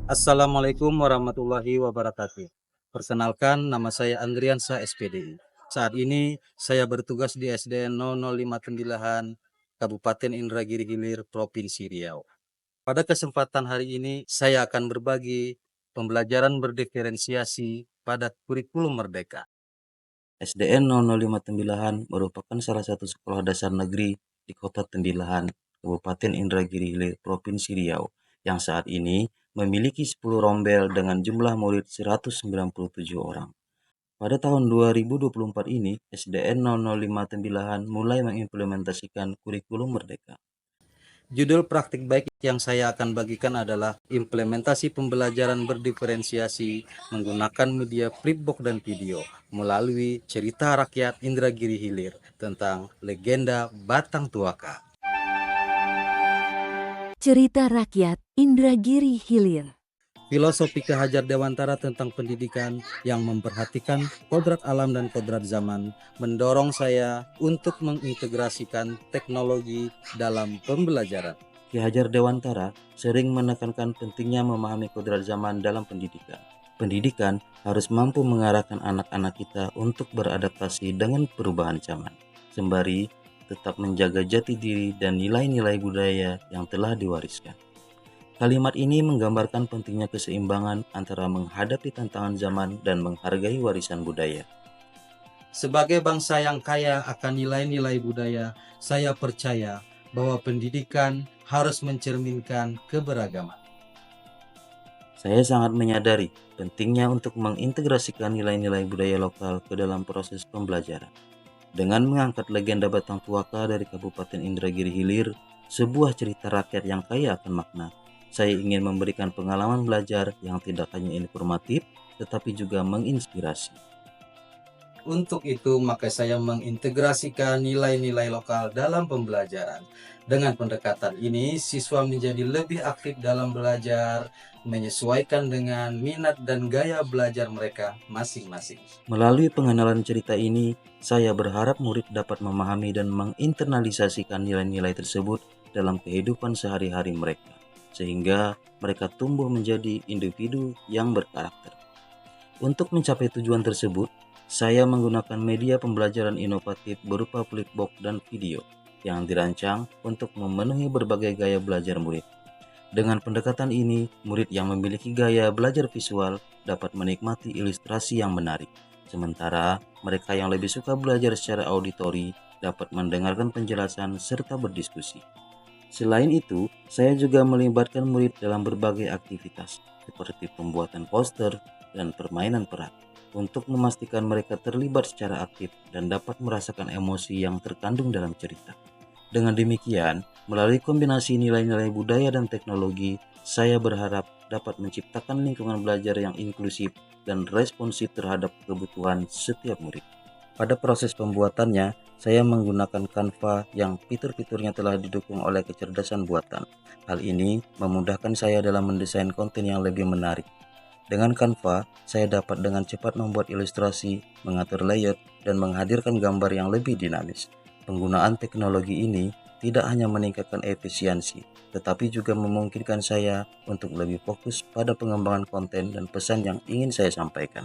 Assalamualaikum warahmatullahi wabarakatuh. Perkenalkan, nama saya Andriansa SPDI. Saat ini saya bertugas di SDN 0059 Kabupaten Indragiri Hilir, Provinsi Riau. Pada kesempatan hari ini, saya akan berbagi pembelajaran berdiferensiasi pada kurikulum Merdeka. SDN 0059 merupakan salah satu sekolah dasar negeri di Kota Tembilahan, Kabupaten Indragiri Hilir, Provinsi Riau, yang saat ini memiliki 10 rombel dengan jumlah murid 197 orang. Pada tahun 2024 ini, SDN 0059 mulai mengimplementasikan kurikulum Merdeka. Judul praktik baik yang saya akan bagikan adalah implementasi pembelajaran berdiferensiasi menggunakan media flipbook dan video melalui cerita rakyat Indragiri Hilir tentang legenda Batang Tuaka. Cerita rakyat Indragiri Hilir. Filosofi Ki Hajar Dewantara tentang pendidikan yang memperhatikan kodrat alam dan kodrat zaman mendorong saya untuk mengintegrasikan teknologi dalam pembelajaran. Ki Hajar Dewantara sering menekankan pentingnya memahami kodrat zaman dalam pendidikan. Pendidikan harus mampu mengarahkan anak-anak kita untuk beradaptasi dengan perubahan zaman, sembari tetap menjaga jati diri dan nilai-nilai budaya yang telah diwariskan. Kalimat ini menggambarkan pentingnya keseimbangan antara menghadapi tantangan zaman dan menghargai warisan budaya. Sebagai bangsa yang kaya akan nilai-nilai budaya, saya percaya bahwa pendidikan harus mencerminkan keberagaman. Saya sangat menyadari pentingnya untuk mengintegrasikan nilai-nilai budaya lokal ke dalam proses pembelajaran. Dengan mengangkat legenda Batang Tuaka dari Kabupaten Indragiri Hilir, sebuah cerita rakyat yang kaya akan makna, saya ingin memberikan pengalaman belajar yang tidak hanya informatif, tetapi juga menginspirasi. Untuk itu, maka saya mengintegrasikan nilai-nilai lokal dalam pembelajaran. Dengan pendekatan ini, siswa menjadi lebih aktif dalam belajar, menyesuaikan dengan minat dan gaya belajar mereka masing-masing. Melalui pengenalan cerita ini, saya berharap murid dapat memahami dan menginternalisasikan nilai-nilai tersebut dalam kehidupan sehari-hari mereka, sehingga mereka tumbuh menjadi individu yang berkarakter. Untuk mencapai tujuan tersebut, saya menggunakan media pembelajaran inovatif berupa flipbook dan video yang dirancang untuk memenuhi berbagai gaya belajar murid. Dengan pendekatan ini, murid yang memiliki gaya belajar visual dapat menikmati ilustrasi yang menarik, sementara mereka yang lebih suka belajar secara auditori dapat mendengarkan penjelasan serta berdiskusi. Selain itu, saya juga melibatkan murid dalam berbagai aktivitas, seperti pembuatan poster dan permainan peran, untuk memastikan mereka terlibat secara aktif dan dapat merasakan emosi yang terkandung dalam cerita. Dengan demikian, melalui kombinasi nilai-nilai budaya dan teknologi, saya berharap dapat menciptakan lingkungan belajar yang inklusif dan responsif terhadap kebutuhan setiap murid. Pada proses pembuatannya, saya menggunakan Canva yang fitur-fiturnya telah didukung oleh kecerdasan buatan. Hal ini memudahkan saya dalam mendesain konten yang lebih menarik. Dengan Canva, saya dapat dengan cepat membuat ilustrasi, mengatur layout, dan menghadirkan gambar yang lebih dinamis. Penggunaan teknologi ini tidak hanya meningkatkan efisiensi, tetapi juga memungkinkan saya untuk lebih fokus pada pengembangan konten dan pesan yang ingin saya sampaikan.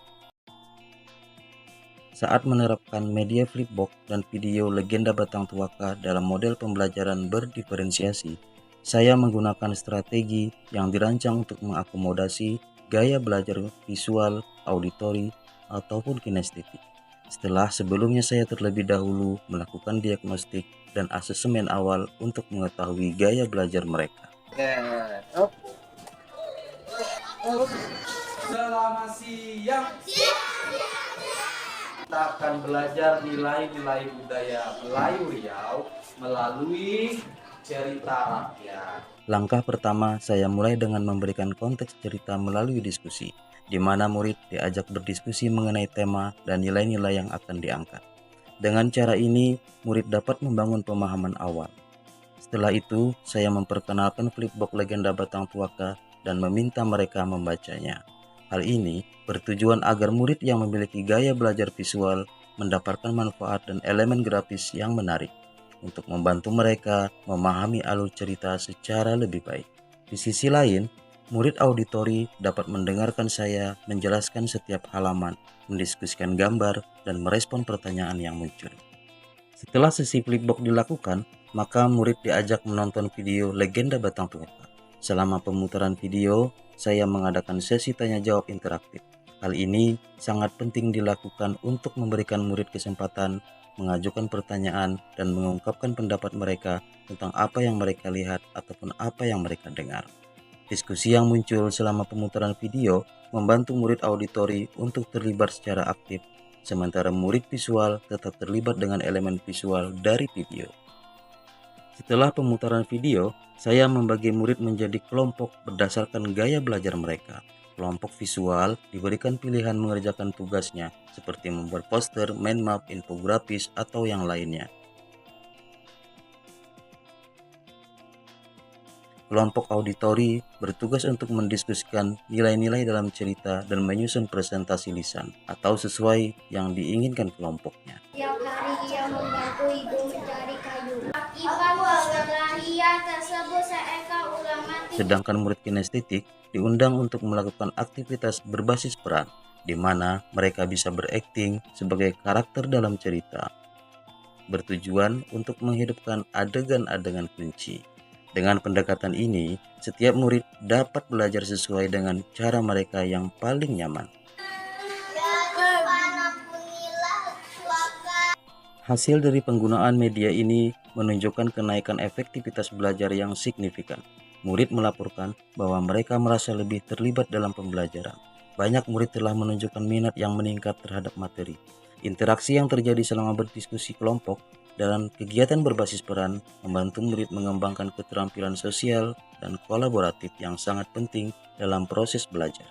Saat menerapkan media flipbook dan video legenda Batang Tuaka dalam model pembelajaran berdiferensiasi, saya menggunakan strategi yang dirancang untuk mengakomodasi gaya belajar visual, auditori, ataupun kinestetik. Setelah sebelumnya saya terlebih dahulu melakukan diagnostik dan asesmen awal untuk mengetahui gaya belajar mereka. Selamat siang. Kita akan belajar nilai-nilai budaya Melayu Riau melalui cerita rakyat. Langkah pertama, saya mulai dengan memberikan konteks cerita melalui diskusi, di mana murid diajak berdiskusi mengenai tema dan nilai-nilai yang akan diangkat. Dengan cara ini, murid dapat membangun pemahaman awal. Setelah itu, saya memperkenalkan flipbook legenda Batang Tuaka dan meminta mereka membacanya. Hal ini bertujuan agar murid yang memiliki gaya belajar visual mendapatkan manfaat dan elemen grafis yang menarik untuk membantu mereka memahami alur cerita secara lebih baik. Di sisi lain, Murid auditori dapat mendengarkan saya menjelaskan setiap halaman, mendiskusikan gambar, dan merespon pertanyaan yang muncul. Setelah sesi flipbox dilakukan, maka murid diajak menonton video Legenda Batang Toba. Selama pemutaran video, saya mengadakan sesi tanya jawab interaktif. Hal ini sangat penting dilakukan untuk memberikan murid kesempatan mengajukan pertanyaan dan mengungkapkan pendapat mereka tentang apa yang mereka lihat ataupun apa yang mereka dengar. Diskusi yang muncul selama pemutaran video membantu murid auditori untuk terlibat secara aktif, sementara murid visual tetap terlibat dengan elemen visual dari video. Setelah pemutaran video, saya membagi murid menjadi kelompok berdasarkan gaya belajar mereka. Kelompok visual diberikan pilihan mengerjakan tugasnya, seperti membuat poster, mind map, infografis, atau yang lainnya. Kelompok auditori bertugas untuk mendiskusikan nilai-nilai dalam cerita dan menyusun presentasi lisan atau sesuai yang diinginkan kelompoknya. Tiap hari ia membantu ibu mencari kayu. Akibat perkelahian tersebut seekor ular mati. Sedangkan murid kinestetik diundang untuk melakukan aktivitas berbasis peran, di mana mereka bisa berakting sebagai karakter dalam cerita, bertujuan untuk menghidupkan adegan-adegan kunci. Dengan pendekatan ini, setiap murid dapat belajar sesuai dengan cara mereka yang paling nyaman. Hasil dari penggunaan media ini menunjukkan kenaikan efektivitas belajar yang signifikan. Murid melaporkan bahwa mereka merasa lebih terlibat dalam pembelajaran. Banyak murid telah menunjukkan minat yang meningkat terhadap materi. Interaksi yang terjadi selama berdiskusi kelompok dalam kegiatan berbasis peran membantu murid mengembangkan keterampilan sosial dan kolaboratif yang sangat penting dalam proses belajar.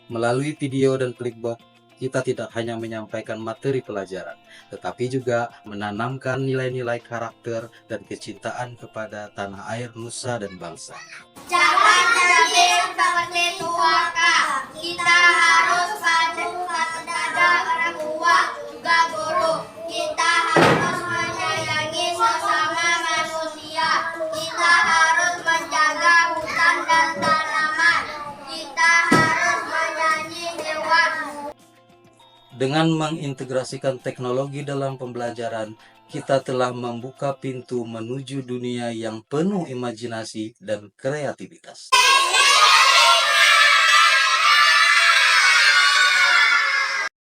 Melalui video dan flipbox, kita tidak hanya menyampaikan materi pelajaran, tetapi juga menanamkan nilai-nilai karakter dan kecintaan kepada tanah air, nusa, dan bangsa. Jangan jadi seperti tuaka. Kita harus patuh pada orang tua, juga guru. Kita harus menyayangi sesama manusia. Kita harus menjaga hutan dan tanaman. Kita harus menyayangi hewan. Dengan mengintegrasikan teknologi dalam pembelajaran, kita telah membuka pintu menuju dunia yang penuh imajinasi dan kreativitas.